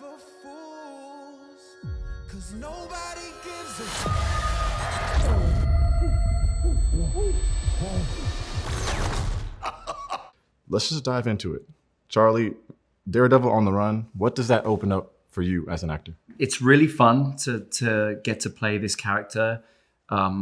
for fools, 'cause nobody gives a Let's just dive into it. Charlie, Daredevil on the Run, what does that open up for you as an actor? It's really fun to get to play this character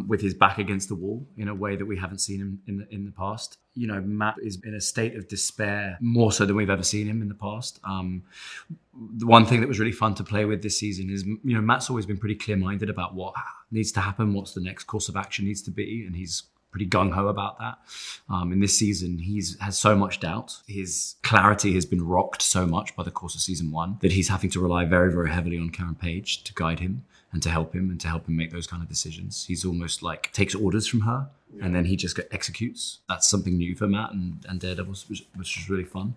with his back against the wall in a way that we haven't seen him in the past. You know, Matt is in a state of despair, more so than we've ever seen him in the past. The one thing that was really fun to play with this season is, you know, Matt's always been pretty clear-minded about what needs to happen, what's the next course of action needs to be, and he's pretty gung-ho about that. In this season, has so much doubt. His clarity has been rocked so much by the course of season 1 that he's having to rely very, very heavily on Karen Page to guide him and to help him make those kind of decisions. He's almost like takes orders from her and then he just executes. That's something new for Matt and Daredevil, which is really fun.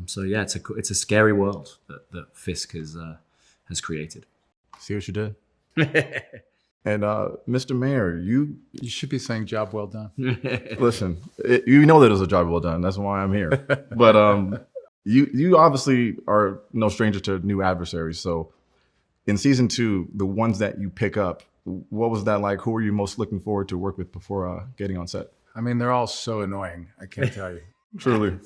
So yeah, it's a scary world that Fisk has created. See what you did? And Mr. Mayor, you should be saying job well done. Listen, you know that it was a job well done. That's why I'm here. But you obviously are no stranger to new adversaries. So in season 2, the ones that you pick up, what was that like? Who were you most looking forward to work with before getting on set? I mean, they're all so annoying. I can't tell you. Truly,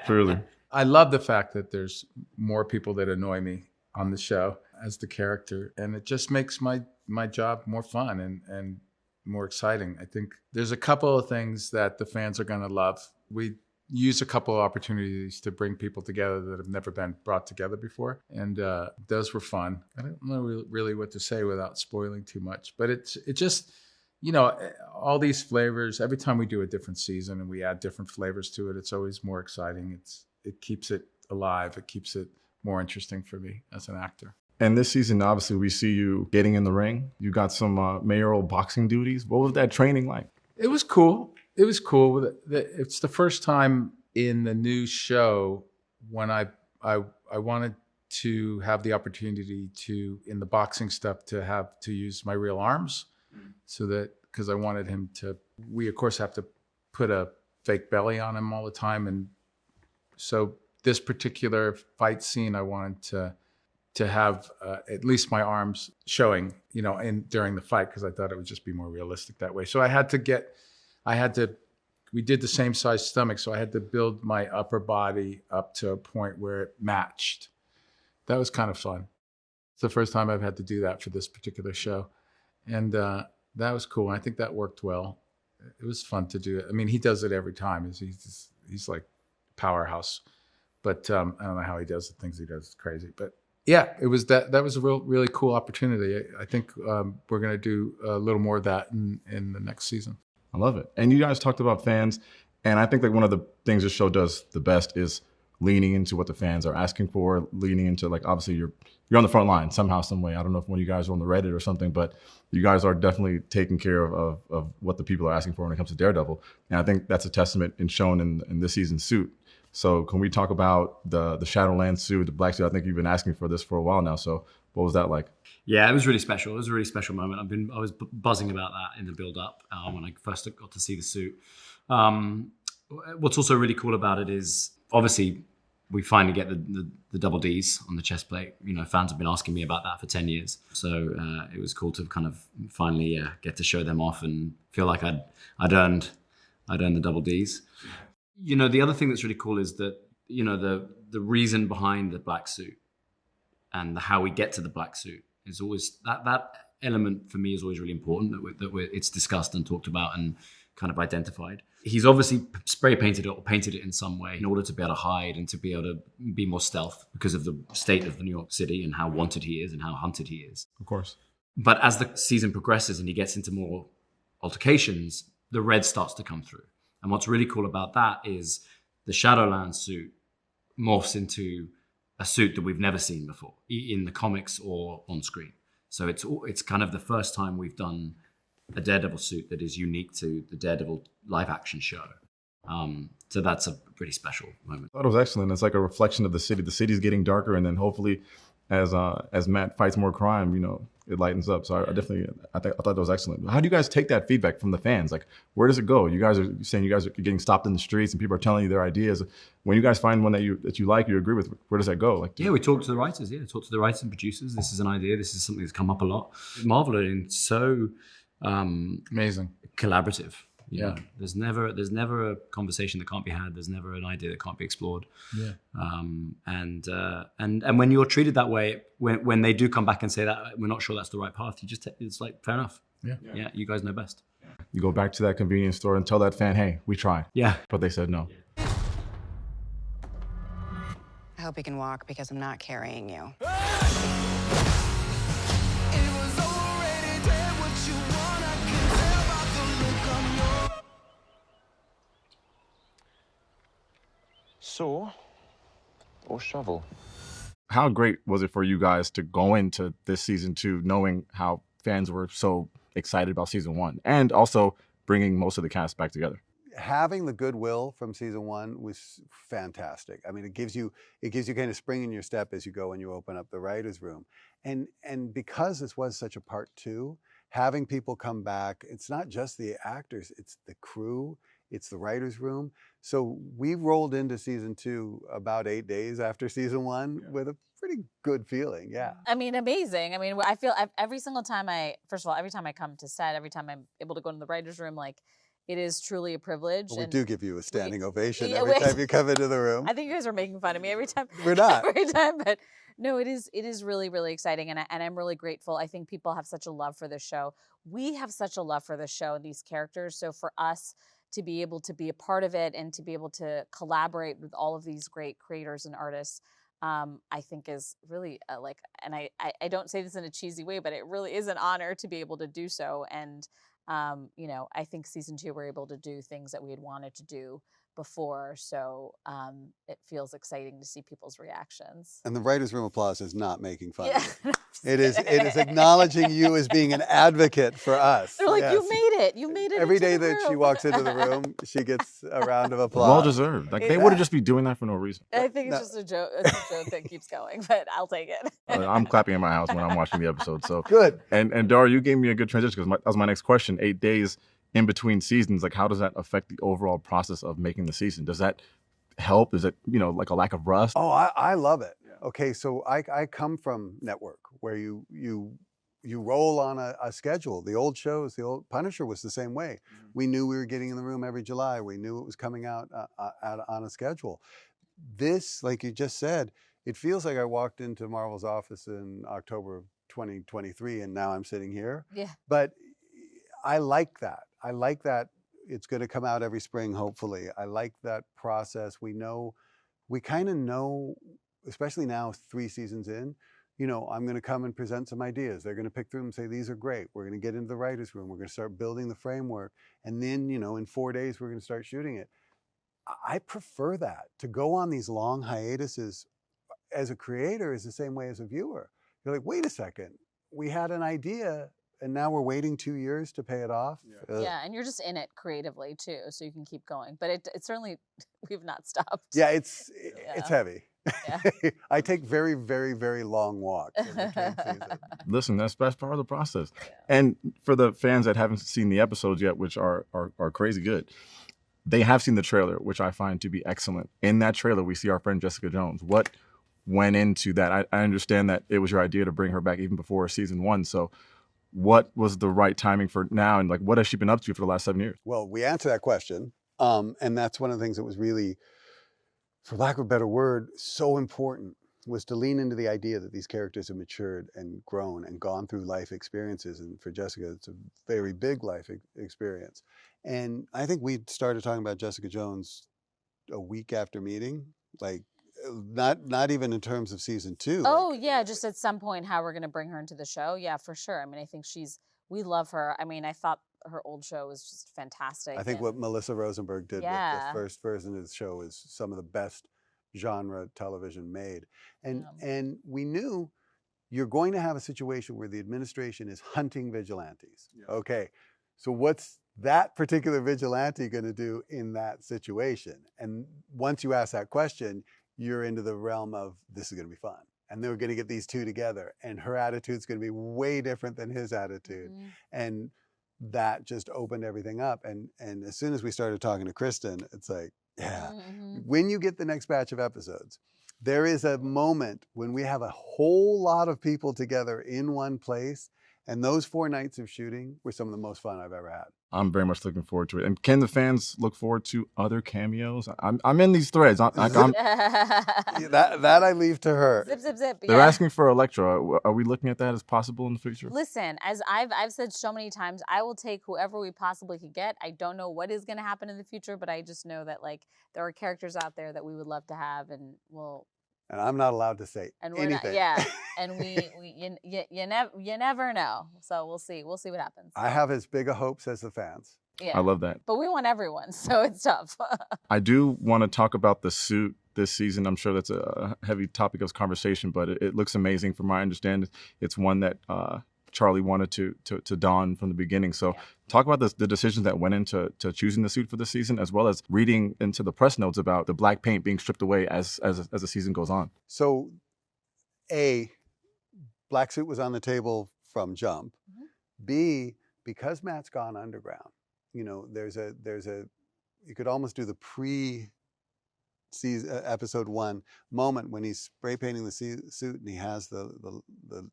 truly. I love the fact that there's more people that annoy me on the show as the character, and it just makes my job more fun and more exciting. I think there's a couple of things that the fans are going to love. We use a couple of opportunities to bring people together that have never been brought together before, and those were fun. I don't know really what to say without spoiling too much, but it just, you know, all these flavors. Every time we do a different season and we add different flavors to it, it's always more exciting. It keeps it alive. It keeps it more interesting for me as an actor. And this season, obviously, we see you getting in the ring. You got some mayoral boxing duties. What was that training like? It was cool. It was cool. It's the first time in the new show when I wanted to have the opportunity to, in the boxing stuff, to use my real arms, so that, because I wanted him to. We of course have to put a fake belly on him all the time, and so this particular fight scene, I wanted to have at least my arms showing, you know, during the fight, because I thought it would just be more realistic that way. So we did the same size stomach, so I had to build my upper body up to a point where it matched. That was kind of fun. It's the first time I've had to do that for this particular show. And that was cool. I think that worked well. It was fun to do it. I mean, he does it every time. He's like powerhouse. But I don't know how he does the things he does. It's crazy. But yeah, it was that was a really cool opportunity. I think we're going to do a little more of that in the next season. I love it. And you guys talked about fans, and I think like one of the things this show does the best is leaning into what the fans are asking for, leaning into, like, obviously you're on the front line somehow, some way. I don't know if one of you guys are on the Reddit or something, but you guys are definitely taking care of what the people are asking for when it comes to Daredevil. And I think that's a testament in shown in this season's suit. So can we talk about the Shadowland suit, the black suit? I think you've been asking for this for a while now. So what was that like? Yeah, it was really special. It was a really special moment. I was buzzing about that in the build-up when I first got to see the suit. What's also really cool about it is, obviously, we finally get the double Ds on the chest plate. You know, fans have been asking me about that for 10 years. So it was cool to kind of finally get to show them off and feel like I'd earned the double Ds. You know, the other thing that's really cool is that, you know, the reason behind the black suit and how we get to the black suit is always that element for me is always really important, that it's discussed and talked about and kind of identified. He's obviously spray painted it or painted it in some way in order to be able to hide and to be able to be more stealth because of the state of the New York City and how wanted he is and how hunted he is. Of course. But as the season progresses and he gets into more altercations, the red starts to come through. And what's really cool about that is the Shadowland suit morphs into a suit that we've never seen before in the comics or on screen. So it's kind of the first time we've done a Daredevil suit that is unique to the Daredevil live action show. So that's a pretty special moment. I thought it was excellent. It's like a reflection of the city. The city's getting darker, and then hopefully as Matt fights more crime, you know, it lightens up. So I thought that was excellent. How do you guys take that feedback from the fans? Like, where does it go? You guys are saying you guys are getting stopped in the streets and people are telling you their ideas. When you guys find one that you like, you agree with, where does that go? Like, we talk to the writers. Talk to the writers and producers. This is an idea. This is something that's come up a lot. Marvel are so Amazing. collaborative. You know, there's never a conversation that can't be had. There's never an idea that can't be explored. Yeah. And when you're treated that way, when they do come back and say that we're not sure that's the right path, it's like, fair enough. Yeah. You guys know best. you go back to that convenience store and tell that fan, hey, we tried. Yeah. But they said no. I hope you can walk because I'm not carrying you. It was already there, what you want, I can tell by the look on your... Saw or shovel? How great was it for you guys to go into this season 2 knowing how fans were so excited about season 1 and also bringing most of the cast back together? Having the goodwill from season 1 was fantastic. I mean, it gives you kind of spring in your step as you go and you open up the writer's room. And because this was such a part 2, having people come back, it's not just the actors, it's the crew, it's the writer's room. So we rolled into season 2 about 8 days after season 1 with a pretty good feeling. Yeah. I mean, amazing. I mean, I feel every single time first of all, every time I come to set, every time I'm able to go in the writer's room, like, it is truly a privilege. Well, we do give you a standing ovation yeah, every time you come into the room. I think you guys are making fun of me every time. We're not. Every time, but no, it is really, really exciting. And I'm really grateful. I think people have such a love for this show. We have such a love for this show and these characters. So for us to be able to be a part of it and to be able to collaborate with all of these great creators and artists, I think is really and I don't say this in a cheesy way, but it really is an honor to be able to do so. And I think season 2 we're able to do things that we had wanted to do before. So it feels exciting to see people's reactions. And the writer's room applause is not making fun of you. It is acknowledging you as being an advocate for us. They're like, yes. You made it. You made it. Every into day the that she room." walks into the room, she gets a round of applause. Well deserved. Like, they wouldn't just be doing that for no reason. I think it's just a joke. It's a joke that keeps going, but I'll take it. I'm clapping in my house when I'm watching the episode. So Good. And Dario, you gave me a good transition because that was my next question. 8 days in between seasons, like, how does that affect the overall process of making the season? Does that help? Is it, like a lack of rust? Oh, I love it. Okay, so I come from network where you roll on a schedule. The old shows, the old Punisher was the same way. Mm-hmm. We knew we were getting in the room every July. We knew it was coming out on a schedule. This, like you just said, it feels like I walked into Marvel's office in October of 2023 and now I'm sitting here. Yeah. But I like that. I like that it's going to come out every spring, hopefully. I like that process. We kind of know, especially now 3 seasons in, I'm going to come and present some ideas. They're going to pick through them and say, these are great. We're going to get into the writer's room. We're going to start building the framework. And then, in 4 days, we're going to start shooting it. I prefer that. To go on these long hiatuses as a creator is the same way as a viewer. You're like, wait a second. We had an idea and now we're waiting 2 years to pay it off. Yeah, and you're just in it creatively too, so you can keep going. But it certainly, we've not stopped. Yeah, it's heavy. Yeah. I take very, very, very long walks in between seasons. Listen, that's part of the process. Yeah. And for the fans that haven't seen the episodes yet, which are crazy good, they have seen the trailer, which I find to be excellent. In that trailer, we see our friend Jessica Jones. What went into that? I understand that it was your idea to bring her back even before season 1. So what was the right timing for now? And what has she been up to for the last 7 years? Well, we answered that question. And that's one of the things that was really, for lack of a better word, so important, was to lean into the idea that these characters have matured and grown and gone through life experiences. And for Jessica, it's a very big life experience. And I think we started talking about Jessica Jones a week after meeting, not even in terms of season 2. Oh, yeah, just at some point how we're going to bring her into the show. Yeah, for sure. I mean, I think we love her. I mean, I thought her old show was just fantastic. I think what Melissa Rosenberg did with the first version of the show is some of the best genre television made. And we knew you're going to have a situation where the administration is hunting vigilantes. Yeah. Okay, so what's that particular vigilante going to do in that situation? And once you ask that question, you're into the realm of, this is going to be fun. and they were going to get these two together, and her attitude's going to be way different than his attitude. And that just opened everything up. And as soon as we started talking to Kristen, it's like, yeah, when you get the next batch of episodes, there is a moment when we have a whole lot of people together in one place. And those 4 nights of shooting were some of the most fun I've ever had. I'm very much looking forward to it. And can the fans look forward to other cameos? I'm in these threads. That I leave to her. Zip. They're asking for Elektra. Are we looking at that as possible in the future? Listen, as I've said so many times, I will take whoever we possibly could get. I don't know what is going to happen in the future, but I just know that like there are characters out there that we would love to have, and we'll. And I'm not allowed to say anything. And you never know. So we'll see what happens. I have as big a hopes as the fans. Yeah. I love that. But we want everyone, so it's tough. I do want to talk about the suit this season. I'm sure that's a heavy topic of conversation, but it looks amazing from my understanding. It's one that Charlie wanted to don from the beginning. So talk about the decisions that went into choosing the suit for the season, as well as reading into the press notes about the black paint being stripped away as the season goes on. So, black suit was on the table from jump. B, because Matt's gone underground, you know, there's a you could almost do the season episode 1 moment when he's spray painting the suit and he has the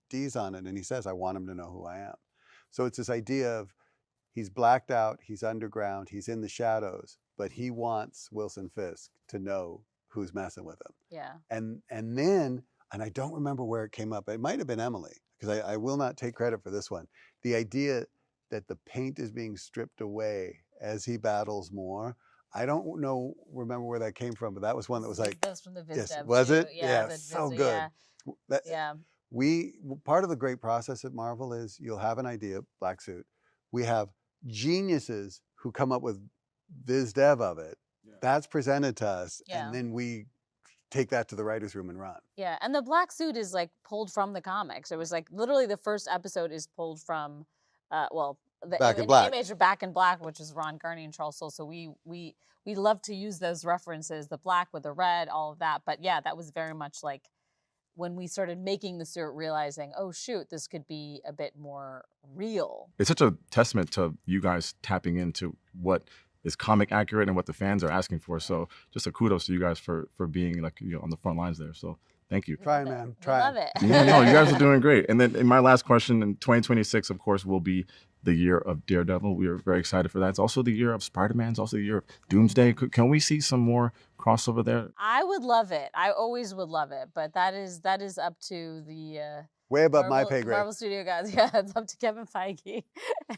D's on it and he says, I want him to know who I am. So it's this idea of he's blacked out, he's underground, he's in the shadows, but he wants Wilson Fisk to know who's messing with him. Yeah. And then, and I don't remember where it came up, it might have been Emily, because I will not take credit for this one. The idea that the paint is being stripped away as he battles more. I don't remember where that came from, but that was one that was like, that's from the Viz yes, Dev was too. it? Yeah, so Viz, good. Yeah. Part of the great process at Marvel is you'll have an idea, black suit. We have geniuses who come up with Viz Dev of it. Yeah. That's presented to us, and then we take that to the writer's room and run. Yeah, and the black suit is like pulled from the comics. It was like literally the first episode is pulled from, the image of Back in Black, which is Ron Gurney and Charles Soule. So we love to use those references, the black with the red, all of that. But yeah, that was very much like when we started making the suit, realizing, oh shoot, this could be a bit more real. It's such a testament to you guys tapping into what is comic accurate and what the fans are asking for. So just a kudos to you guys for being like, you know, on the front lines there. So thank you. Try, man. Try. Love it. Yeah, no, you guys are doing great. And then in my last question, in 2026, of course, will be the year of Daredevil. We are very excited for that. It's also the year of Spider-Man. It's also the year of Doomsday. Can we see some more crossover there? I would love it. I always would love it. But that is up to the way above my pay grade. Marvel Studio guys. Yeah, it's up to Kevin Feige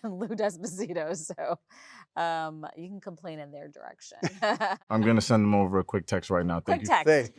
and Lou D'Esposito. So you can complain in their direction. I'm going to send them over a quick text right now. Thank you. Text.